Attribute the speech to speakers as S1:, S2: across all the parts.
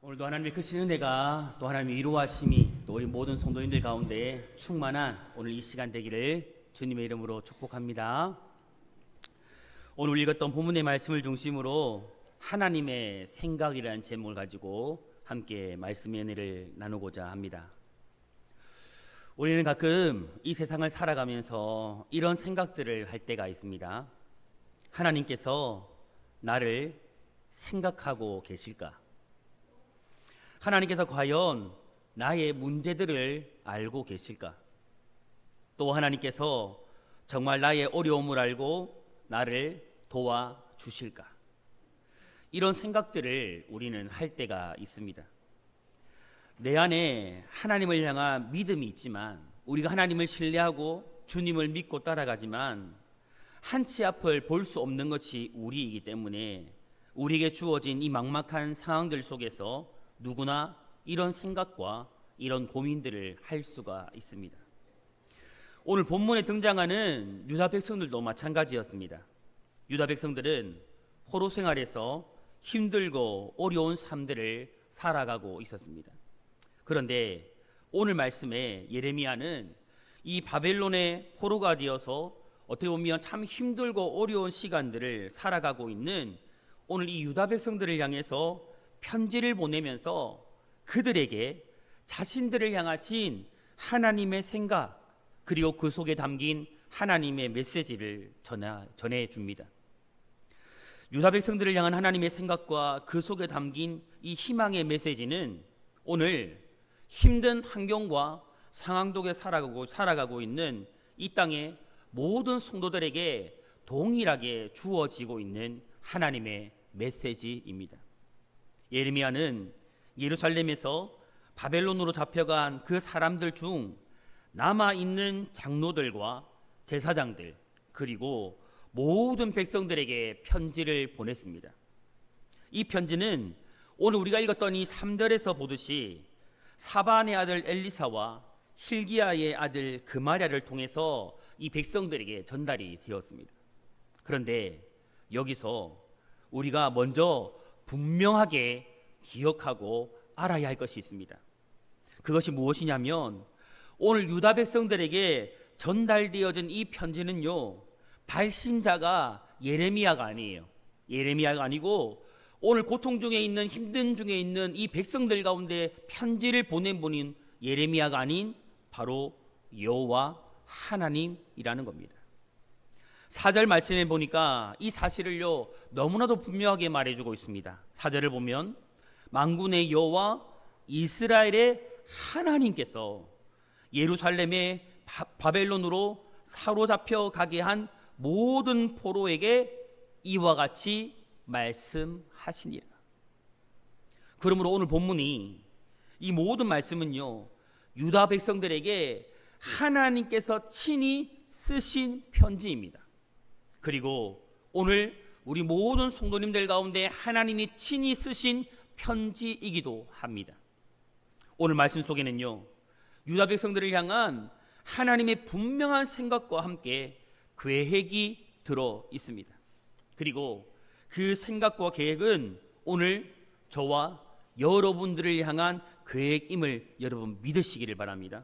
S1: 오늘도 하나님의 크신 은혜가 또 하나님의 위로하심이 또 우리 모든 성도님들 가운데 충만한 오늘 이 시간 되기를 주님의 이름으로 축복합니다. 오늘 읽었던 본문의 말씀을 중심으로 하나님의 생각이라는 제목을 가지고 함께 말씀의 은혜를 나누고자 합니다. 우리는 가끔 이 세상을 살아가면서 이런 생각들을 할 때가 있습니다. 하나님께서 나를 생각하고 계실까? 하나님께서 과연 나의 문제들을 알고 계실까? 또 하나님께서 정말 나의 어려움을 알고 나를 도와주실까? 이런 생각들을 우리는 할 때가 있습니다. 내 안에 하나님을 향한 믿음이 있지만, 우리가 하나님을 신뢰하고 주님을 믿고 따라가지만 한 치 앞을 볼 수 없는 것이 우리이기 때문에 우리에게 주어진 이 막막한 상황들 속에서 누구나 이런 생각과 이런 고민들을 할 수가 있습니다. 오늘 본문에 등장하는 유다 백성들도 마찬가지였습니다. 유다 백성들은 포로 생활에서 힘들고 어려운 삶들을 살아가고 있었습니다. 그런데 오늘 말씀에 예레미야는 이 바벨론의 포로가 되어서 어떻게 보면 참 힘들고 어려운 시간들을 살아가고 있는 오늘 이 유다 백성들을 향해서 편지를 보내면서 그들에게 자신들을 향하신 하나님의 생각, 그리고 그 속에 담긴 하나님의 메시지를 전해줍니다. 유다 백성들을 향한 하나님의 생각과 그 속에 담긴 이 희망의 메시지는 오늘 힘든 환경과 상황 속에 살아가고 있는 이 땅의 모든 성도들에게 동일하게 주어지고 있는 하나님의 메시지입니다. 예레미야는 예루살렘에서 바벨론으로 잡혀간 그 사람들 중 남아있는 장로들과 제사장들, 그리고 모든 백성들에게 편지를 보냈습니다. 이 편지는 오늘 우리가 읽었던 이 3절에서 보듯이 사반의 아들 엘리사와 힐기야의 아들 그마랴를 통해서 이 백성들에게 전달이 되었습니다. 그런데 여기서 우리가 먼저 분명하게 기억하고 알아야 할 것이 있습니다. 그것이 무엇이냐면 오늘 유다 백성들에게 전달되어진 이 편지는요, 발신자가 예레미야가 아니에요. 예레미야가 아니고 오늘 고통 중에 있는, 힘든 중에 있는 이 백성들 가운데 편지를 보낸 분인 예레미야가 아닌 바로 여호와 하나님이라는 겁니다. 4절 말씀에 보니까 이 사실을요 너무나도 분명하게 말해주고 있습니다. 4절을 보면 만군의 여호와 이스라엘의 하나님께서 예루살렘의 바벨론으로 사로잡혀 가게 한 모든 포로에게 이와 같이 말씀하시니라. 그러므로 오늘 본문이 이 모든 말씀은요 유다 백성들에게 하나님께서 친히 쓰신 편지입니다. 그리고 오늘 우리 모든 성도님들 가운데 하나님이 친히 쓰신 편지이기도 합니다. 오늘 말씀 속에는요 유다 백성들을 향한 하나님의 분명한 생각과 함께 계획이 들어 있습니다. 그리고 그 생각과 계획은 오늘 저와 여러분들을 향한 계획임을 여러분 믿으시기를 바랍니다.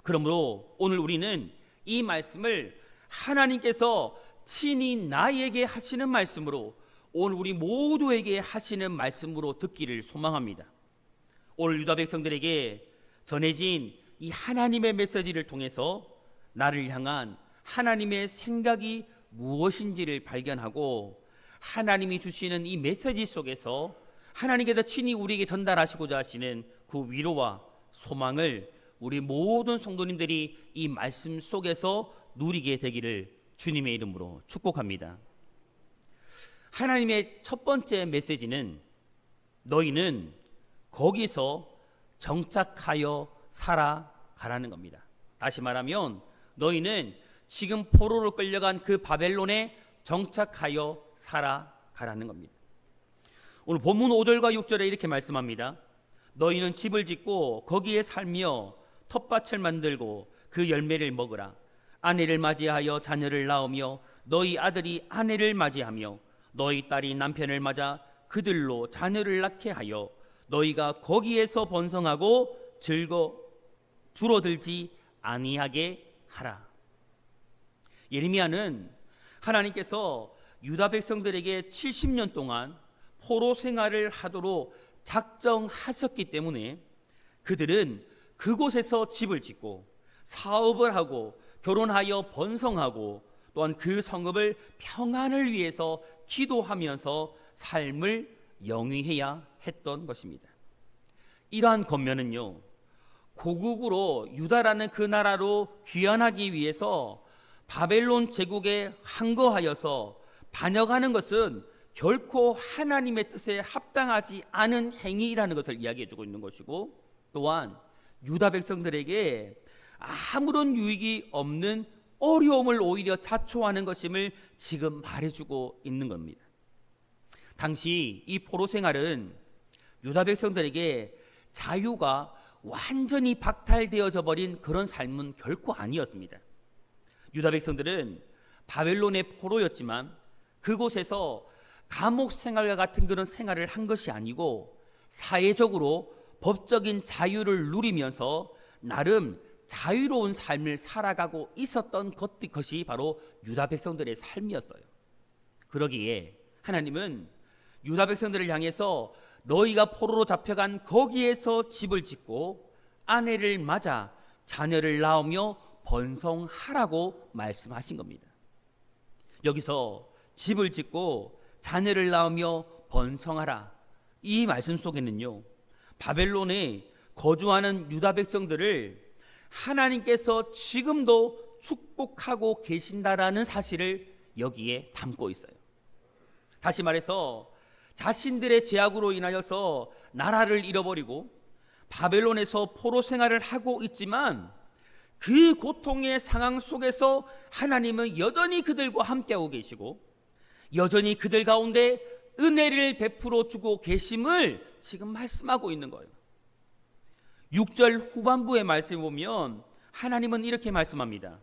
S1: 그러므로 오늘 우리는 이 말씀을 하나님께서 친히 나에게 하시는 말씀으로, 오늘 우리 모두에게 하시는 말씀으로 듣기를 소망합니다. 오늘 유다 백성들에게 전해진 이 하나님의 메시지를 통해서 나를 향한 하나님의 생각이 무엇인지를 발견하고 하나님이 주시는 이 메시지 속에서 하나님께서 친히 우리에게 전달하시고자 하시는 그 위로와 소망을 우리 모든 성도님들이 이 말씀 속에서 누리게 되기를 주님의 이름으로 축복합니다. 하나님의 첫 번째 메시지는 너희는 거기서 정착하여 살아가라는 겁니다. 다시 말하면 너희는 지금 포로로 끌려간 그 바벨론에 정착하여 살아가라는 겁니다. 오늘 본문 5절과 6절에 이렇게 말씀합니다. 너희는 집을 짓고 거기에 살며 텃밭을 만들고 그 열매를 먹으라. 아내를 맞이하여 자녀를 낳으며 너희 아들이 아내를 맞이하며 너희 딸이 남편을 맞아 그들로 자녀를 낳게 하여 너희가 거기에서 번성하고 줄어들지 아니하게 하라. 예레미야는 하나님께서 유다 백성들에게 70년 동안 포로 생활을 하도록 작정하셨기 때문에 그들은 그곳에서 집을 짓고 사업을 하고 결혼하여 번성하고 또한 그 성읍을 평안을 위해서 기도하면서 삶을 영위해야 했던 것입니다. 이러한 권면은요, 고국으로 유다라는 그 나라로 귀환하기 위해서 바벨론 제국에 항거하여서 반역하는 것은 결코 하나님의 뜻에 합당하지 않은 행위라는 것을 이야기해주고 있는 것이고, 또한 유다 백성들에게 아무런 유익이 없는 어려움을 오히려 자초하는 것임을 지금 말해주고 있는 겁니다. 당시 이 포로 생활은 유다 백성들에게 자유가 완전히 박탈되어져 버린 그런 삶은 결코 아니었습니다. 유다 백성들은 바벨론의 포로였지만 그곳에서 감옥 생활과 같은 그런 생활을 한 것이 아니고 사회적으로 법적인 자유를 누리면서 나름 자유로운 삶을 살아가고 있었던 것이 바로 유다 백성들의 삶이었어요. 그러기에 하나님은 유다 백성들을 향해서 너희가 포로로 잡혀간 거기에서 집을 짓고 아내를 맞아 자녀를 낳으며 번성하라고 말씀하신 겁니다. 여기서 집을 짓고 자녀를 낳으며 번성하라, 이 말씀 속에는요, 바벨론에 거주하는 유다 백성들을 하나님께서 지금도 축복하고 계신다라는 사실을 여기에 담고 있어요. 다시 말해서 자신들의 죄악으로 인하여서 나라를 잃어버리고 바벨론에서 포로 생활을 하고 있지만 그 고통의 상황 속에서 하나님은 여전히 그들과 함께하고 계시고 여전히 그들 가운데 은혜를 베풀어 주고 계심을 지금 말씀하고 있는 거예요. 6절 후반부의 말씀을 보면 하나님은 이렇게 말씀합니다.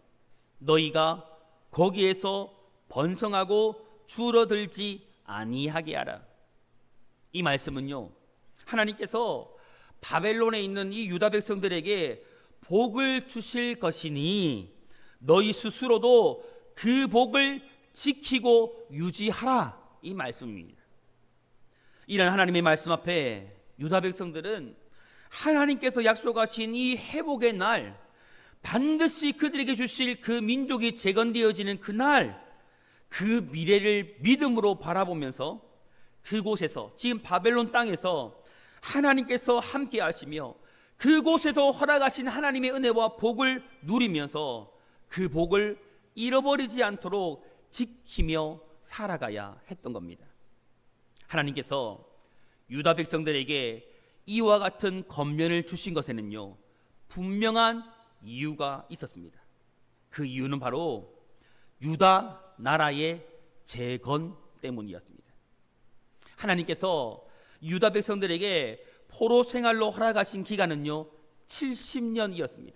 S1: 너희가 거기에서 번성하고 줄어들지 아니하게 하라. 이 말씀은요, 하나님께서 바벨론에 있는 이 유다 백성들에게 복을 주실 것이니 너희 스스로도 그 복을 지키고 유지하라, 이 말씀입니다. 이런 하나님의 말씀 앞에 유다 백성들은 하나님께서 약속하신 이 회복의 날, 반드시 그들에게 주실 그 민족이 재건되어지는 그날, 그 미래를 믿음으로 바라보면서 그곳에서, 지금 바벨론 땅에서 하나님께서 함께 하시며 그곳에서 허락하신 하나님의 은혜와 복을 누리면서 그 복을 잃어버리지 않도록 지키며 살아가야 했던 겁니다. 하나님께서 유다 백성들에게 이와 같은 권면을 주신 것에는요, 분명한 이유가 있었습니다. 그 이유는 바로 유다 나라의 재건 때문이었습니다. 하나님께서 유다 백성들에게 포로 생활로 허락하신 기간은요, 70년이었습니다.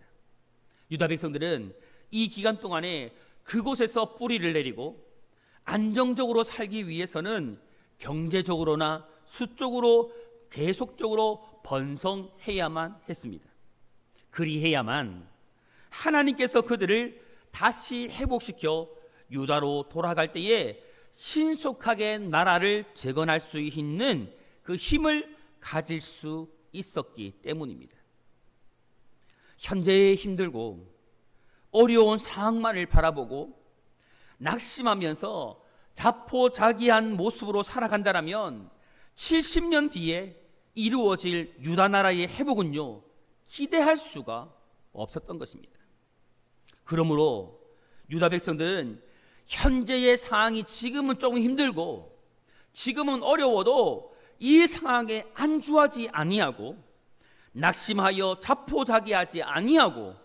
S1: 유다 백성들은 이 기간 동안에 그곳에서 뿌리를 내리고 안정적으로 살기 위해서는 경제적으로나 수적으로 계속적으로 번성해야만 했습니다. 그리해야만 하나님께서 그들을 다시 회복시켜 유다로 돌아갈 때에 신속하게 나라를 재건할 수 있는 그 힘을 가질 수 있었기 때문입니다. 현재의 힘들고 어려운 상황만을 바라보고 낙심하면서 자포자기한 모습으로 살아간다면 70년 뒤에 이루어질 유다 나라의 회복은요, 기대할 수가 없었던 것입니다. 그러므로 유다 백성들은 현재의 상황이 지금은 조금 힘들고 지금은 어려워도 이 상황에 안주하지 아니하고 낙심하여 자포자기하지 아니하고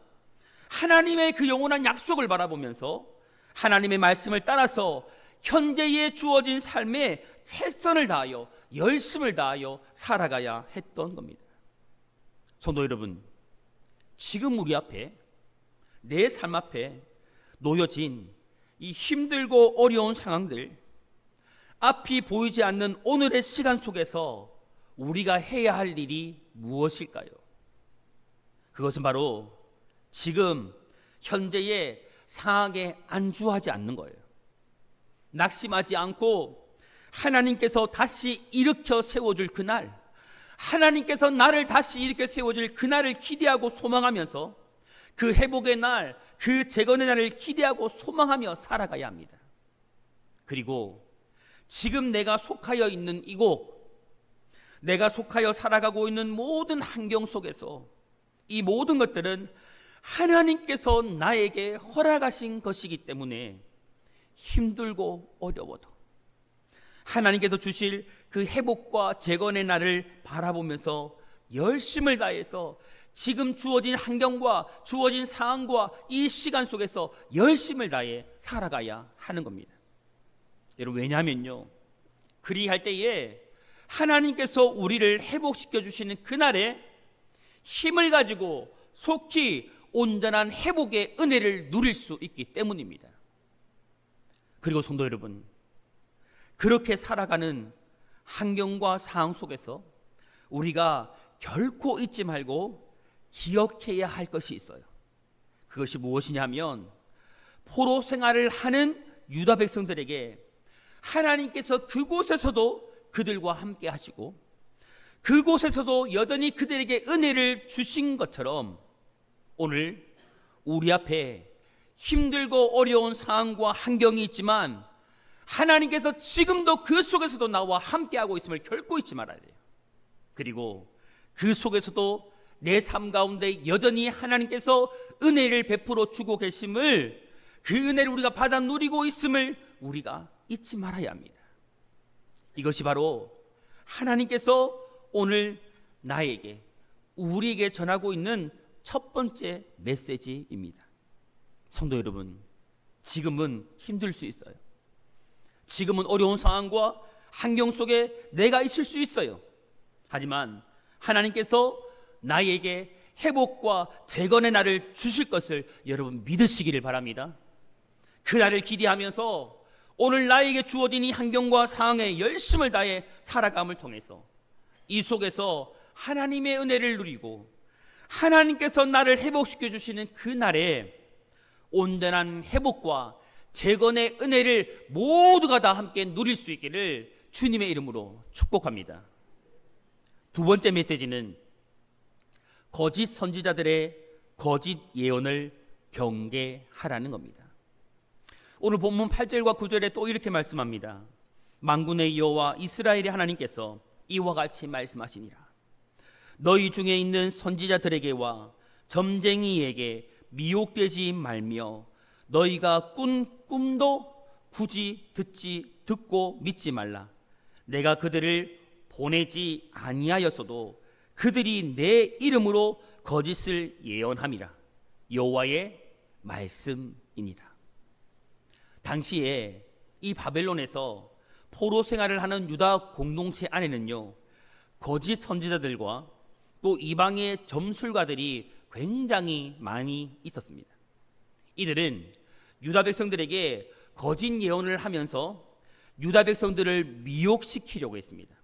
S1: 하나님의 그 영원한 약속을 바라보면서 하나님의 말씀을 따라서 현재에 주어진 삶에 최선을 다하여 열심을 다하여 살아가야 했던 겁니다. 성도 여러분, 지금 우리 앞에, 내 삶 앞에 놓여진 이 힘들고 어려운 상황들, 앞이 보이지 않는 오늘의 시간 속에서 우리가 해야 할 일이 무엇일까요? 그것은 바로 지금 현재의 상황에 안주하지 않는 거예요. 낙심하지 않고 하나님께서 다시 일으켜 세워줄 그날, 하나님께서 나를 다시 일으켜 세워줄 그날을 기대하고 소망하면서 그 회복의 날, 그 재건의 날을 기대하고 소망하며 살아가야 합니다. 그리고 지금 내가 속하여 있는 이곳, 내가 속하여 살아가고 있는 모든 환경 속에서 이 모든 것들은 하나님께서 나에게 허락하신 것이기 때문에 힘들고 어려워도 하나님께서 주실 그 회복과 재건의 날을 바라보면서 열심을 다해서 지금 주어진 환경과 주어진 상황과 이 시간 속에서 열심을 다해 살아가야 하는 겁니다. 여러분, 왜냐하면요, 그리할 때에 하나님께서 우리를 회복시켜 주시는 그날에 힘을 가지고 속히 온전한 회복의 은혜를 누릴 수 있기 때문입니다. 그리고 성도 여러분, 그렇게 살아가는 환경과 상황 속에서 우리가 결코 잊지 말고 기억해야 할 것이 있어요. 그것이 무엇이냐면 포로 생활을 하는 유다 백성들에게 하나님께서 그곳에서도 그들과 함께 하시고 그곳에서도 여전히 그들에게 은혜를 주신 것처럼 오늘 우리 앞에 힘들고 어려운 상황과 환경이 있지만 하나님께서 지금도 그 속에서도 나와 함께하고 있음을 결코 잊지 말아야 돼요. 그리고 그 속에서도 내 삶 가운데 여전히 하나님께서 은혜를 베풀어 주고 계심을, 그 은혜를 우리가 받아 누리고 있음을 우리가 잊지 말아야 합니다. 이것이 바로 하나님께서 오늘 나에게, 우리에게 전하고 있는 첫 번째 메시지입니다. 성도 여러분, 지금은 힘들 수 있어요. 지금은 어려운 상황과 환경 속에 내가 있을 수 있어요. 하지만 하나님께서 나에게 회복과 재건의 날을 주실 것을 여러분 믿으시기를 바랍니다. 그 날을 기대하면서 오늘 나에게 주어진 이 환경과 상황에 열심을 다해 살아감을 통해서 이 속에서 하나님의 은혜를 누리고 하나님께서 나를 회복시켜 주시는 그 날에 온전한 회복과 재건의 은혜를 모두가 다 함께 누릴 수 있기를 주님의 이름으로 축복합니다. 두 번째 메시지는 거짓 선지자들의 거짓 예언을 경계하라는 겁니다. 오늘 본문 8절과 9절에 또 이렇게 말씀합니다. 만군의 여호와 이스라엘의 하나님께서 이와 같이 말씀하시니라. 너희 중에 있는 선지자들에게와 점쟁이에게 미혹되지 말며 너희가 꾼 꿈도 굳이 듣고 믿지 말라. 내가 그들을 보내지 아니하였어도 그들이 내 이름으로 거짓을 예언함이라. 여호와의 말씀이니라. 당시에 이 바벨론에서 포로 생활을 하는 유다 공동체 안에는요, 거짓 선지자들과 또 이방의 점술가들이 굉장히 많이 있었습니다. 이들은 유다 백성들에게 거짓 예언을 하면서 유다 백성들을 미혹시키려고 했습니다.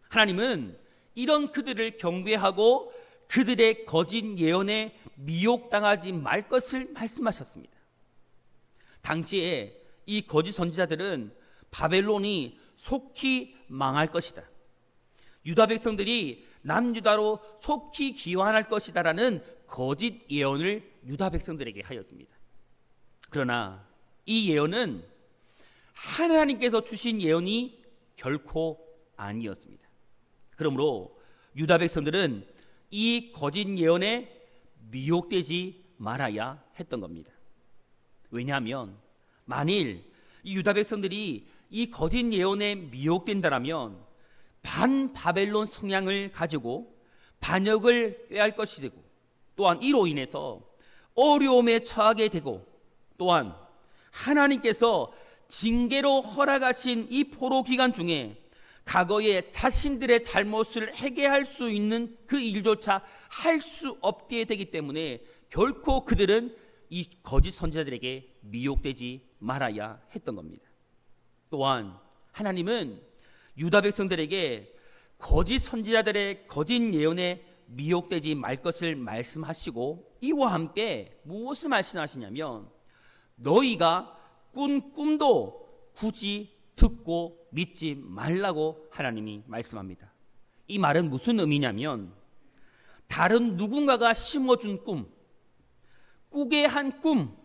S1: 하나님은 이런 그들을 경계하고 그들의 거짓 예언에 미혹당하지 말 것을 말씀하셨습니다. 당시에 이 거짓 선지자들은 바벨론이 속히 망할 것이다, 유다 백성들이 남유다로 속히 귀환할 것이다라는 거짓 예언을 유다 백성들에게 하였습니다. 그러나 이 예언은 하나님께서 주신 예언이 결코 아니었습니다. 그러므로 유다 백성들은 이 거짓 예언에 미혹되지 말아야 했던 겁니다. 왜냐하면 만일 이 유다 백성들이 이 거짓 예언에 미혹된다라면 반바벨론 성향을 가지고 반역을 꾀할 것이 되고, 또한 이로 인해서 어려움에 처하게 되고, 또한 하나님께서 징계로 허락하신 이 포로 기간 중에 과거에 자신들의 잘못을 회개할 수 있는 그 일조차 할 수 없게 되기 때문에 결코 그들은 이 거짓 선지자들에게 미혹되지 말아야 했던 겁니다. 또한 하나님은 유다 백성들에게 거짓 선지자들의 거짓 예언에 미혹되지 말 것을 말씀하시고 이와 함께 무엇을 말씀하시냐면 너희가 꾼 꿈도 굳이 듣고 믿지 말라고 하나님이 말씀합니다. 이 말은 무슨 의미냐면 다른 누군가가 심어준 꿈, 꾸게 한 꿈,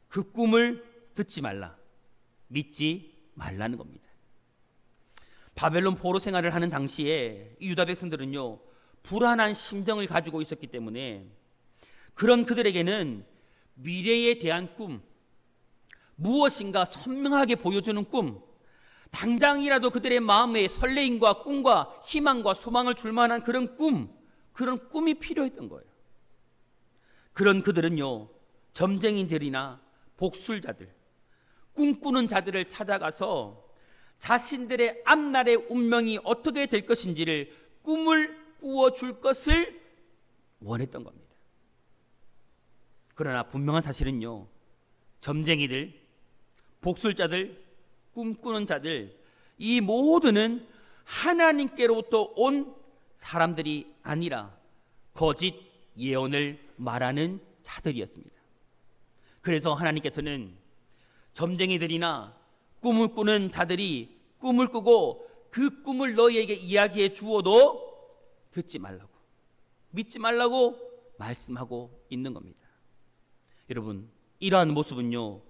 S1: 그 꿈을 듣지 말라, 믿지 말라는 겁니다. 바벨론 포로 생활을 하는 당시에 이 유다 백성들은요 불안한 심정을 가지고 있었기 때문에 그런 그들에게는 미래에 대한 꿈, 무엇인가 선명하게 보여주는 꿈, 당장이라도 그들의 마음에 설레임과 꿈과 희망과 소망을 줄 만한 그런 꿈이 필요했던 거예요. 그런 그들은요 점쟁이들이나 복술자들, 꿈꾸는 자들을 찾아가서 자신들의 앞날의 운명이 어떻게 될 것인지를 꿈을 꾸어줄 것을 원했던 겁니다. 그러나 분명한 사실은요 점쟁이들, 복술자들, 꿈꾸는 자들, 이 모두는 하나님께로부터 온 사람들이 아니라 거짓 예언을 말하는 자들이었습니다. 그래서 하나님께서는 점쟁이들이나 꿈을 꾸는 자들이 꿈을 꾸고 그 꿈을 너희에게 이야기해 주어도 듣지 말라고, 믿지 말라고 말씀하고 있는 겁니다. 여러분, 이러한 모습은요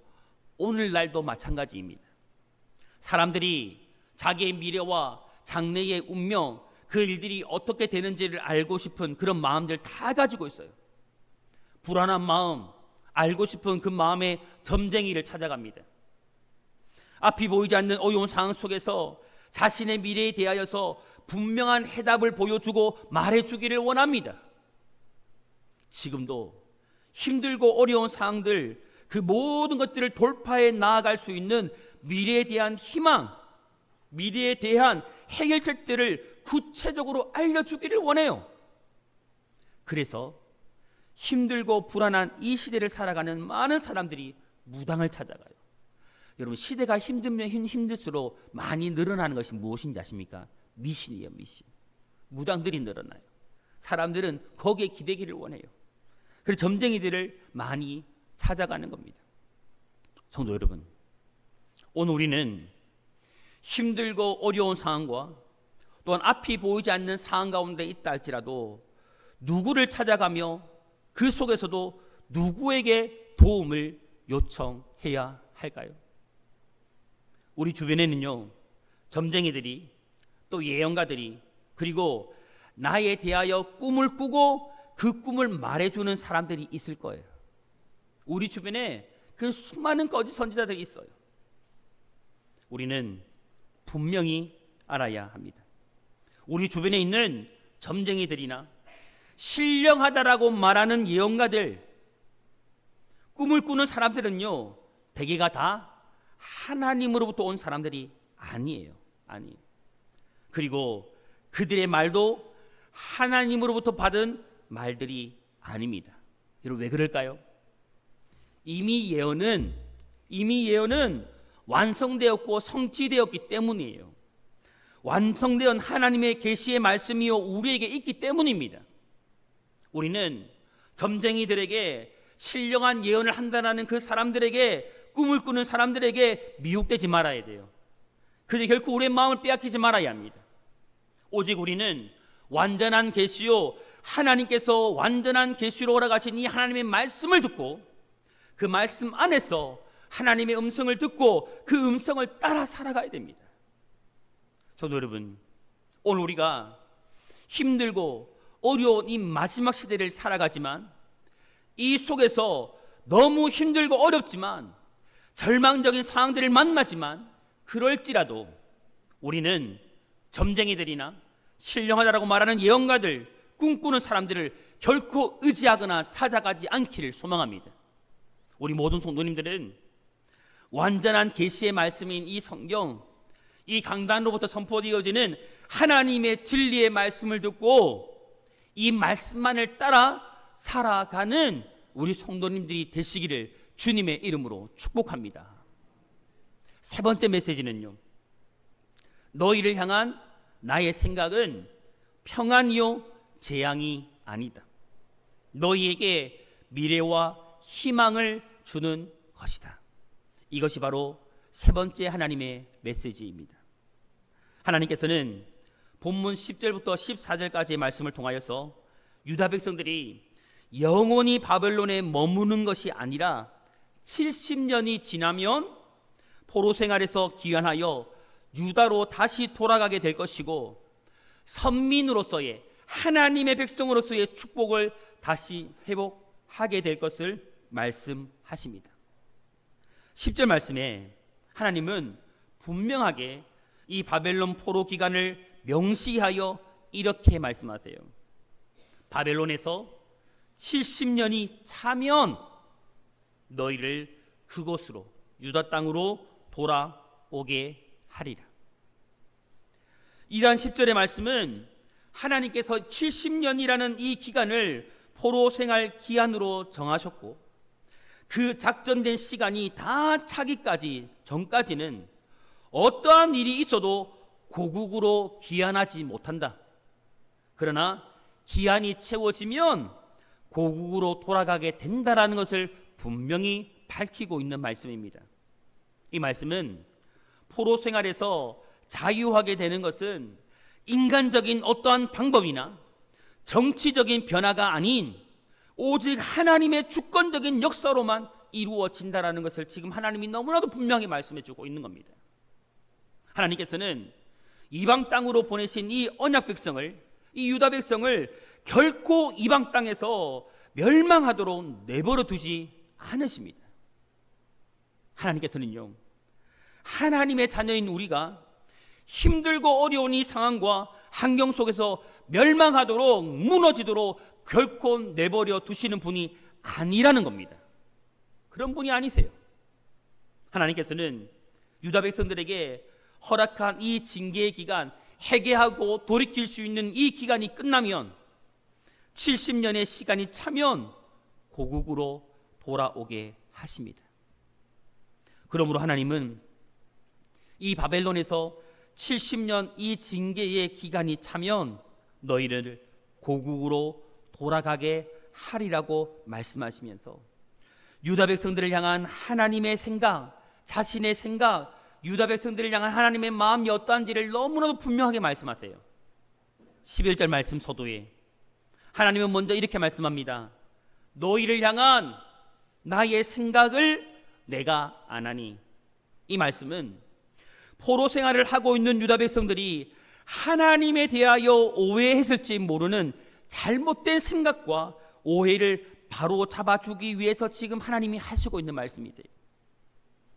S1: 오늘날도 마찬가지입니다. 사람들이 자기의 미래와 장래의 운명, 그 일들이 어떻게 되는지를 알고 싶은 그런 마음들 다 가지고 있어요. 불안한 마음, 알고 싶은 그 마음의 점쟁이를 찾아갑니다. 앞이 보이지 않는 어려운 상황 속에서 자신의 미래에 대하여서 분명한 해답을 보여주고 말해주기를 원합니다. 지금도 힘들고 어려운 상황들, 그 모든 것들을 돌파해 나아갈 수 있는 미래에 대한 희망, 미래에 대한 해결책들을 구체적으로 알려주기를 원해요. 그래서 힘들고 불안한 이 시대를 살아가는 많은 사람들이 무당을 찾아가요. 여러분, 시대가 힘들면 힘들수록 많이 늘어나는 것이 무엇인지 아십니까? 미신이에요, 미신. 무당들이 늘어나요. 사람들은 거기에 기대기를 원해요. 그래서 점쟁이들을 많이 찾아가는 겁니다. 성도 여러분, 오늘 우리는 힘들고 어려운 상황과 또한 앞이 보이지 않는 상황 가운데 있다 할지라도 누구를 찾아가며 그 속에서도 누구에게 도움을 요청해야 할까요? 우리 주변에는요 점쟁이들이, 또 예언가들이, 그리고 나에 대하여 꿈을 꾸고 그 꿈을 말해주는 사람들이 있을 거예요. 우리 주변에 그 수많은 거짓 선지자들이 있어요. 우리는 분명히 알아야 합니다. 우리 주변에 있는 점쟁이들이나 신령하다라고 말하는 예언가들, 꿈을 꾸는 사람들은요 대개가 다 하나님으로부터 온 사람들이 아니에요. 그리고 그들의 말도 하나님으로부터 받은 말들이 아닙니다. 여러분, 왜 그럴까요? 이미 예언은 완성되었고 성취되었기 때문이에요. 완성된 하나님의 계시의 말씀이요 우리에게 있기 때문입니다. 우리는 점쟁이들에게, 신령한 예언을 한다는 그 사람들에게, 꿈을 꾸는 사람들에게 미혹되지 말아야 돼요. 그들이 결코 우리의 마음을 빼앗기지 말아야 합니다. 오직 우리는 완전한 계시요 하나님께서 완전한 계시로 허락하신 이 하나님의 말씀을 듣고 그 말씀 안에서 하나님의 음성을 듣고 그 음성을 따라 살아가야 됩니다. 성도 여러분, 오늘 우리가 힘들고 어려운 이 마지막 시대를 살아가지만, 이 속에서 너무 힘들고 어렵지만, 절망적인 상황들을 만나지만, 그럴지라도 우리는 점쟁이들이나 신령하다라고 말하는 예언가들, 꿈꾸는 사람들을 결코 의지하거나 찾아가지 않기를 소망합니다. 우리 모든 성도님들은 완전한 계시의 말씀인 이 성경, 이 강단으로부터 선포되어지는 하나님의 진리의 말씀을 듣고 이 말씀만을 따라 살아가는 우리 성도님들이 되시기를 주님의 이름으로 축복합니다. 세 번째 메시지는요, 너희를 향한 나의 생각은 평안이요 재앙이 아니다. 너희에게 미래와 희망을 주는 것이다. 이것이 바로 세 번째 하나님의 메시지입니다. 하나님께서는 본문 10절부터 14절까지의 말씀을 통하여서 유다 백성들이 영원히 바벨론에 머무는 것이 아니라 70년이 지나면 포로 생활에서 귀환하여 유다로 다시 돌아가게 될 것이고, 선민으로서의 하나님의 백성으로서의 축복을 다시 회복하게 될 것을 말씀하십니다. 10절 말씀에 하나님은 분명하게 이 바벨론 포로 기간을 명시하여 이렇게 말씀하세요. 바벨론에서 70년이 차면 너희를 그곳으로, 유다 땅으로 돌아오게 하리라. 이러한 10절의 말씀은 하나님께서 70년이라는 이 기간을 포로 생활 기한으로 정하셨고, 그 작전된 시간이 다 차기까지 전까지는 어떠한 일이 있어도 고국으로 귀환하지 못한다. 그러나 기한이 채워지면 고국으로 돌아가게 된다라는 것을 분명히 밝히고 있는 말씀입니다. 이 말씀은 포로 생활에서 자유하게 되는 것은 인간적인 어떠한 방법이나 정치적인 변화가 아닌 오직 하나님의 주권적인 역사로만 이루어진다라는 것을 지금 하나님이 너무나도 분명히 말씀해 주고 있는 겁니다. 하나님께서는 이방 땅으로 보내신 이 언약 백성을, 이 유다 백성을 결코 이방 땅에서 멸망하도록 내버려 두지 않으십니다. 하나님께서는요, 하나님의 자녀인 우리가 힘들고 어려운 이 상황과 환경 속에서 멸망하도록, 무너지도록 결코 내버려 두시는 분이 아니라는 겁니다. 그런 분이 아니세요. 하나님께서는 유다 백성들에게 허락한 이 징계의 기간, 회개하고 돌이킬 수 있는 이 기간이 끝나면 70년의 시간이 차면 고국으로 돌아오게 하십니다. 그러므로 하나님은 이 바벨론에서 70년 이 징계의 기간이 차면 너희를 고국으로 돌아가게 하리라고 말씀하시면서 유다 백성들을 향한 하나님의 생각, 자신의 생각, 유다 백성들을 향한 하나님의 마음이 어떠한지를 너무나도 분명하게 말씀하세요. 11절 말씀 서두에 하나님은 먼저 이렇게 말씀합니다. 너희를 향한 나의 생각을 내가 아나니. 이 말씀은 포로 생활을 하고 있는 유다 백성들이 하나님에 대하여 오해했을지 모르는 잘못된 생각과 오해를 바로 잡아주기 위해서 지금 하나님이 하시고 있는 말씀이세요.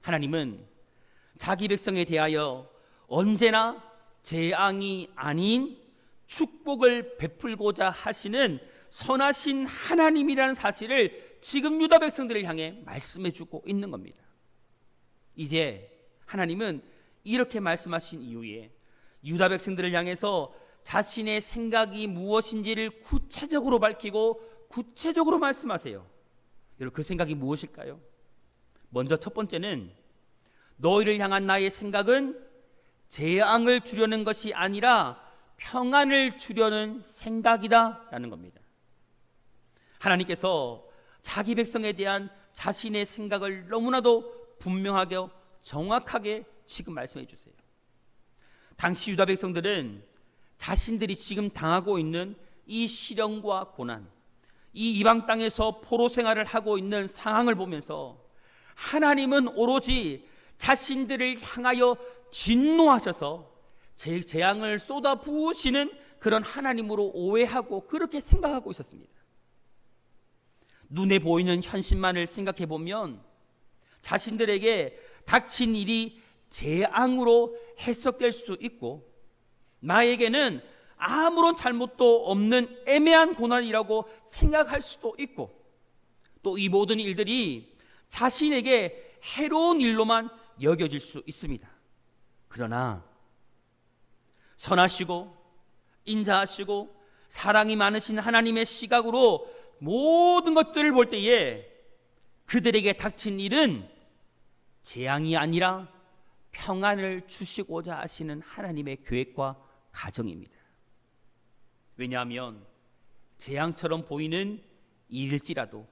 S1: 하나님은 자기 백성에 대하여 언제나 재앙이 아닌 축복을 베풀고자 하시는 선하신 하나님이라는 사실을 지금 유다 백성들을 향해 말씀해 주고 있는 겁니다. 이제 하나님은 이렇게 말씀하신 이후에 유다 백성들을 향해서 자신의 생각이 무엇인지를 구체적으로 밝히고 구체적으로 말씀하세요. 여러분, 그 생각이 무엇일까요? 먼저 첫 번째는 너희를 향한 나의 생각은 재앙을 주려는 것이 아니라 평안을 주려는 생각이다 라는 겁니다. 하나님께서 자기 백성에 대한 자신의 생각을 너무나도 분명하게 정확하게 지금 말씀해 주세요. 당시 유다 백성들은 자신들이 지금 당하고 있는 이 시련과 고난, 이 이방 땅에서 포로 생활을 하고 있는 상황을 보면서 하나님은 오로지 자신들을 향하여 진노하셔서 재앙을 쏟아 부으시는 그런 하나님으로 오해하고 그렇게 생각하고 있었습니다. 눈에 보이는 현실만을 생각해 보면 자신들에게 닥친 일이 재앙으로 해석될 수 있고, 나에게는 아무런 잘못도 없는 애매한 고난이라고 생각할 수도 있고, 또 이 모든 일들이 자신에게 해로운 일로만 여겨질 수 있습니다. 그러나 선하시고 인자하시고 사랑이 많으신 하나님의 시각으로 모든 것들을 볼 때에 그들에게 닥친 일은 재앙이 아니라 평안을 주시고자 하시는 하나님의 계획과 가정입니다. 왜냐하면 재앙처럼 보이는 일일지라도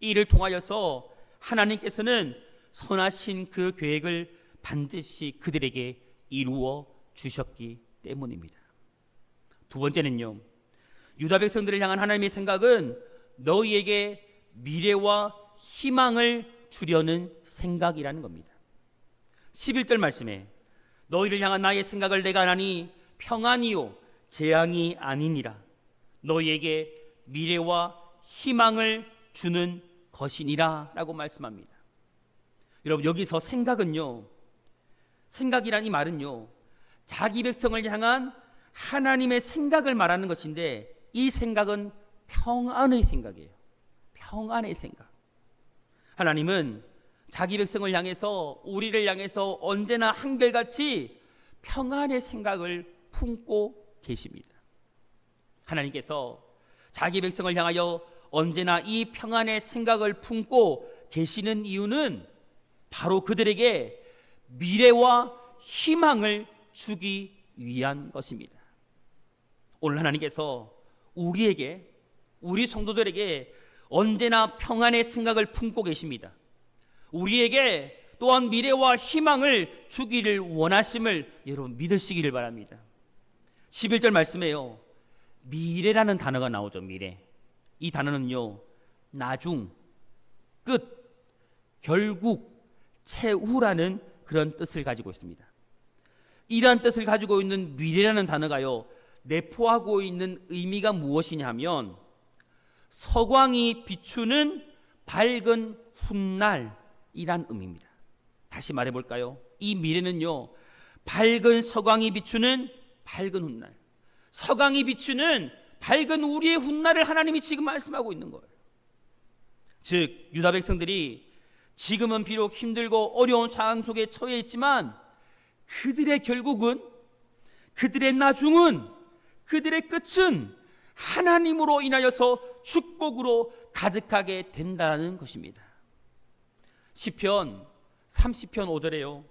S1: 이를 통하여서 하나님께서는 선하신 그 계획을 반드시 그들에게 이루어 주셨기 때문입니다. 두 번째는요, 유다 백성들을 향한 하나님의 생각은 너희에게 미래와 희망을 주려는 생각이라는 겁니다. 11절 말씀에 너희를 향한 나의 생각을 내가 아나니 평안이요 재앙이 아니니라. 너희에게 미래와 희망을 주는 것이니라 라고 말씀합니다. 여러분, 여기서 생각은요, 생각이란 이 말은요, 자기 백성을 향한 하나님의 생각을 말하는 것인데, 이 생각은 평안의 생각이에요. 평안의 생각. 하나님은 자기 백성을 향해서, 우리를 향해서 언제나 한결같이 평안의 생각을 품고 계십니다. 하나님께서 자기 백성을 향하여 언제나 이 평안의 생각을 품고 계시는 이유는 바로 그들에게 미래와 희망을 주기 위한 것입니다. 오늘 하나님께서 우리에게, 우리 성도들에게 언제나 평안의 생각을 품고 계십니다. 우리에게 또한 미래와 희망을 주기를 원하심을 여러분 믿으시기를 바랍니다. 11절 말씀에요, 미래라는 단어가 나오죠. 미래. 이 단어는요, 나중, 끝, 결국, 최후라는 그런 뜻을 가지고 있습니다. 이러한 뜻을 가지고 있는 미래라는 단어가요, 내포하고 있는 의미가 무엇이냐 하면 서광이 비추는 밝은 훗날이란 의미입니다. 다시 말해볼까요? 이 미래는요, 밝은 서광이 비추는 밝은 훗날, 서광이 비추는 밝은 우리의 훗날을 하나님이 지금 말씀하고 있는 거예요. 즉 유다 백성들이 지금은 비록 힘들고 어려운 상황 속에 처해 있지만 그들의 결국은, 그들의 나중은, 그들의 끝은 하나님으로 인하여서 축복으로 가득하게 된다는 것입니다. 시편 30편 5절에요,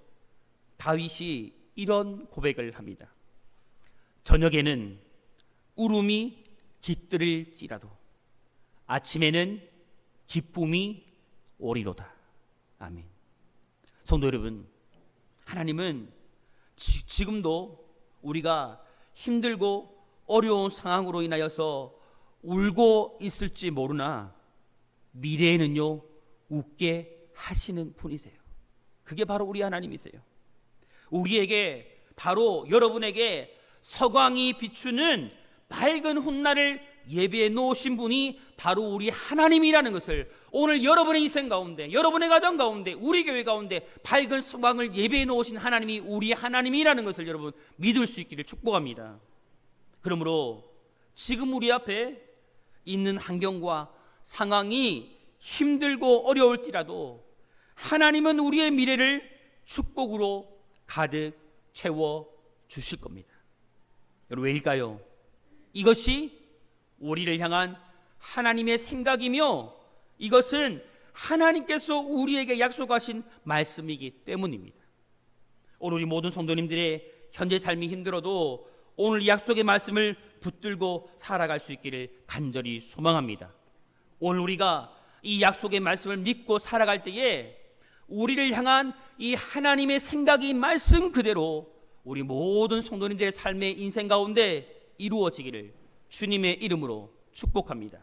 S1: 다윗이 이런 고백을 합니다. 저녁에는 울음이 깃들일지라도 아침에는 기쁨이 오리로다. 아멘. 성도 여러분, 하나님은 지금도 우리가 힘들고 어려운 상황으로 인하여서 울고 있을지 모르나 미래에는요, 웃게 하시는 분이세요. 그게 바로 우리 하나님이세요. 우리에게, 바로 여러분에게 서광이 비추는 밝은 훗날을 예비해 놓으신 분이 바로 우리 하나님이라는 것을 오늘 여러분의 인생 가운데, 여러분의 가정 가운데, 우리 교회 가운데 밝은 서광을 예비해 놓으신 하나님이 우리 하나님이라는 것을 여러분 믿을 수 있기를 축복합니다. 그러므로 지금 우리 앞에 있는 환경과 상황이 힘들고 어려울지라도 하나님은 우리의 미래를 축복으로 가득 채워 주실 겁니다. 여러분, 왜일까요? 이것이 우리를 향한 하나님의 생각이며 이것은 하나님께서 우리에게 약속하신 말씀이기 때문입니다. 오늘 우리 모든 성도님들의 현재 삶이 힘들어도 오늘 이 약속의 말씀을 붙들고 살아갈 수 있기를 간절히 소망합니다. 오늘 우리가 이 약속의 말씀을 믿고 살아갈 때에 우리를 향한 이 하나님의 생각이 말씀 그대로 우리 모든 성도님들의 삶의 인생 가운데 이루어지기를 주님의 이름으로 축복합니다.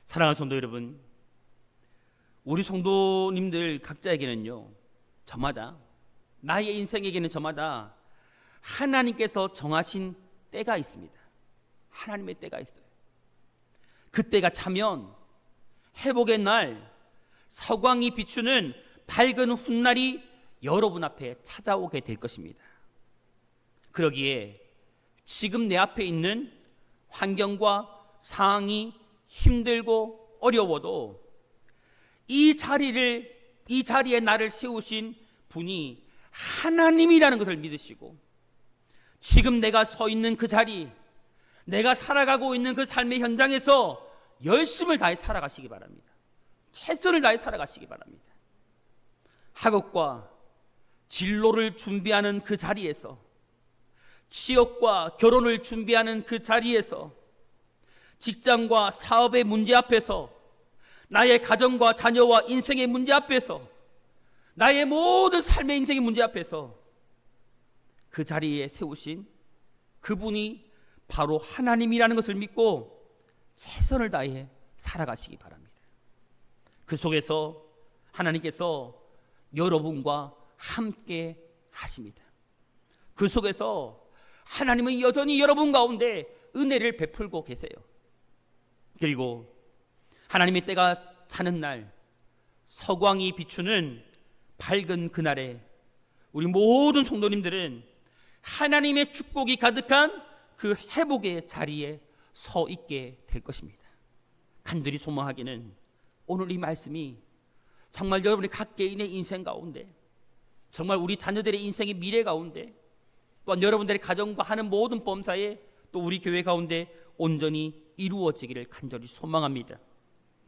S1: 사랑하는 성도 여러분, 우리 성도님들 각자에게는요, 저마다, 나의 인생에게는 저마다 하나님께서 정하신 때가 있습니다. 하나님의 때가 있어요. 그 때가 차면 회복의 날, 서광이 비추는 밝은 훗날이 여러분 앞에 찾아오게 될 것입니다. 그러기에 지금 내 앞에 있는 환경과 상황이 힘들고 어려워도 이 자리에 나를 세우신 분이 하나님이라는 것을 믿으시고 지금 내가 서 있는 그 자리, 내가 살아가고 있는 그 삶의 현장에서 열심을 다해 살아가시기 바랍니다. 최선을 다해 살아가시기 바랍니다. 학업과 진로를 준비하는 그 자리에서, 취업과 결혼을 준비하는 그 자리에서, 직장과 사업의 문제 앞에서, 나의 가정과 자녀와 인생의 문제 앞에서, 나의 모든 삶의 인생의 문제 앞에서 그 자리에 세우신 그분이 바로 하나님이라는 것을 믿고 최선을 다해 살아가시기 바랍니다. 그 속에서 하나님께서 여러분과 함께 하십니다. 그 속에서 하나님은 여전히 여러분 가운데 은혜를 베풀고 계세요. 그리고 하나님의 때가 차는 날, 서광이 비추는 밝은 그날에 우리 모든 성도님들은 하나님의 축복이 가득한 그 회복의 자리에 서 있게 될 것입니다. 간절히 소망하기는 오늘 이 말씀이 정말 여러분의 각 개인의 인생 가운데, 정말 우리 자녀들의 인생의 미래 가운데, 또한 여러분들의 가정과 하는 모든 범사에, 또 우리 교회 가운데 온전히 이루어지기를 간절히 소망합니다.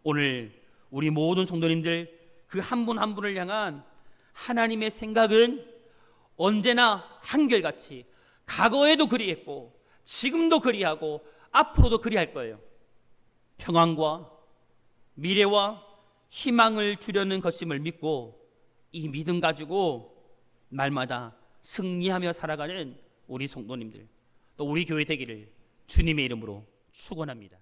S1: 오늘 우리 모든 성도님들 그 한 분 한 분을 향한 하나님의 생각은 언제나 한결같이 과거에도 그리했고 지금도 그리하고 앞으로도 그리할 거예요. 평안과 미래와 희망을 주려는 것임을 믿고 이 믿음 가지고 날마다 승리하며 살아가는 우리 성도님들, 또 우리 교회 되기를 주님의 이름으로 축원합니다.